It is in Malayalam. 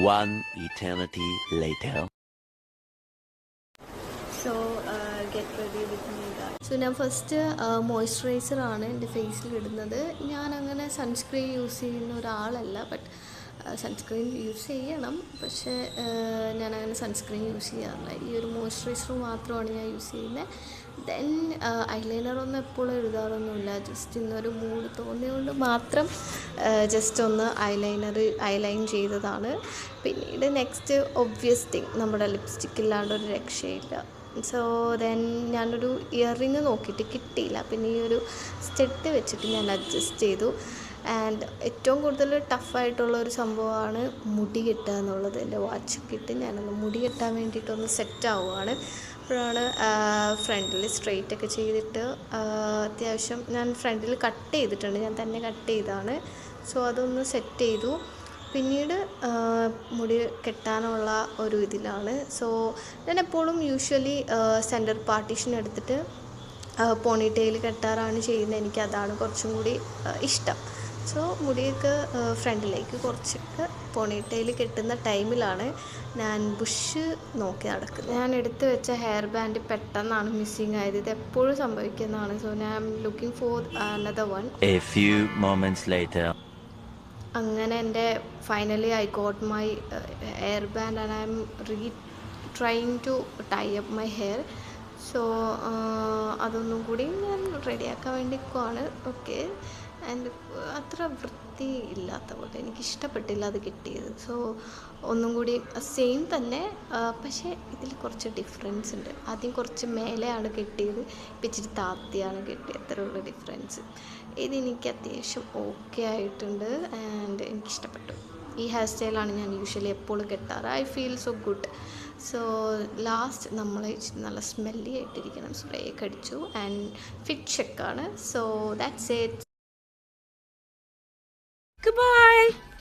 One eternity later. So get ready with me guys. So ഞാൻ ഫസ്റ്റ് മോയ്സ്ചറൈസറാണ് എൻ്റെ ഫേസിൽ ഇടുന്നത്. ഞാൻ അങ്ങനെ സൺസ്ക്രീൻ യൂസ് ചെയ്യുന്ന ഒരാളല്ല, ബട്ട് സൺസ്ക്രീൻ യൂസ് ചെയ്യണം. പക്ഷേ ഞാനങ്ങനെ സൺസ്ക്രീൻ യൂസ് ചെയ്യാറില്ല. ഈ ഒരു മോയ്സ്ചറൈസർ മാത്രമാണ് ഞാൻ യൂസ് ചെയ്യുന്നത്. ദെൻ ഐലൈനറൊന്നും എപ്പോഴും എഴുതാറൊന്നുമില്ല. ജസ്റ്റ് ഇന്നൊരു മൂഡ് തോന്നിയതുകൊണ്ട് മാത്രം ജസ്റ്റ് ഒന്ന് ഐലൈൻ ചെയ്തതാണ്. പിന്നീട് നെക്സ്റ്റ് ഒബ്വിയസ് തിങ്, നമ്മുടെ ലിപ്സ്റ്റിക്ക് ഇല്ലാണ്ട് ഒരു രക്ഷയില്ല. സോ ദെൻ ഞാനൊരു ഇയർ റിങ് നോക്കിയിട്ട് കിട്ടിയില്ല. പിന്നെ ഈ ഒരു സ്റ്റഡ് വെച്ചിട്ട് ഞാൻ അഡ്ജസ്റ്റ് ചെയ്തു. ആൻഡ് ഏറ്റവും കൂടുതൽ ടഫായിട്ടുള്ള ഒരു സംഭവമാണ് മുടി കെട്ടുക എന്നുള്ളത്. എൻ്റെ വാച്ചൊക്കെ ഇട്ട് ഞാനൊന്ന് മുടി കെട്ടാൻ വേണ്ടിയിട്ടൊന്ന് സെറ്റ് ആവുകയാണ്. അപ്പോഴാണ് ഫ്രണ്ടിൽ സ്ട്രെയിറ്റ് ഒക്കെ ചെയ്തിട്ട് അത്യാവശ്യം ഞാൻ ഫ്രണ്ടിൽ കട്ട് ചെയ്തിട്ടുണ്ട്, ഞാൻ തന്നെ കട്ട് ചെയ്താണ്. സോ അതൊന്ന് സെറ്റ് ചെയ്തു. പിന്നീട് മുടി കെട്ടാനുള്ള ഒരു ഇതിലാണ്. സോ ഞാൻ എപ്പോഴും യൂഷ്വലി സെൻറ്റർ പാർട്ടീഷൻ എടുത്തിട്ട് പോണിറ്റെയിൽ കെട്ടാറാണ് ചെയ്യുന്നത്. എനിക്കതാണ് കുറച്ചും കൂടി ഇഷ്ടം. സോ മുടിയൊക്കെ ഫ്രണ്ടിലേക്ക് കുറച്ചൊക്കെ പോണിറ്റെയിൽ കെട്ടുന്ന ടൈമിലാണ് ഞാൻ ബുഷ് നോക്കി നടക്കുന്നത്. ഞാൻ എടുത്തു വെച്ച ഹെയർ ബാൻഡ് പെട്ടെന്നാണ് മിസ്സിങ് ആയത്. ഇത് എപ്പോഴും സംഭവിക്കുന്നതാണ്. സോ ഞാൻ looking for another one. A few moments later. അങ്ങനെ എൻ്റെ finally I got my hair band and I am trying to tie up my hair. So അതൊന്നും കൂടി ഞാൻ റെഡിയാക്കാൻ വേണ്ടി നിൽക്കുവാണ്. ഓക്കെ. ആൻഡ് അത്ര വൃത്തി ഇല്ലാത്ത പോലെ എനിക്കിഷ്ടപ്പെട്ടില്ല അത് കിട്ടിയത്. സോ ഒന്നും കൂടി സെയിം തന്നെ, പക്ഷേ ഇതിൽ കുറച്ച് ഡിഫറൻസ് ഉണ്ട്. ആദ്യം കുറച്ച് മേലെയാണ് കെട്ടിയത്, ഇപ്പം ഇച്ചിരി താത്തിയാണ് കെട്ടിയത്. അത്രയുള്ള ഡിഫറൻസ്. ഇതെനിക്ക് അത്യാവശ്യം ഓക്കെ ആയിട്ടുണ്ട് ആൻഡ് എനിക്കിഷ്ടപ്പെട്ടു. ഈ ഹെയർ സ്റ്റൈലാണ് ഞാൻ യൂഷ്വലി എപ്പോഴും കെട്ടാറ്. I feel so good. So last നമ്മൾ നല്ല സ്മെല്ലി ആയിട്ടിരിക്കണം. സ്പ്രേ ഒക്കെ അടിച്ചു ആൻഡ് ഫിറ്റ് ചെക്കാണ്. So that's it. Goodbye.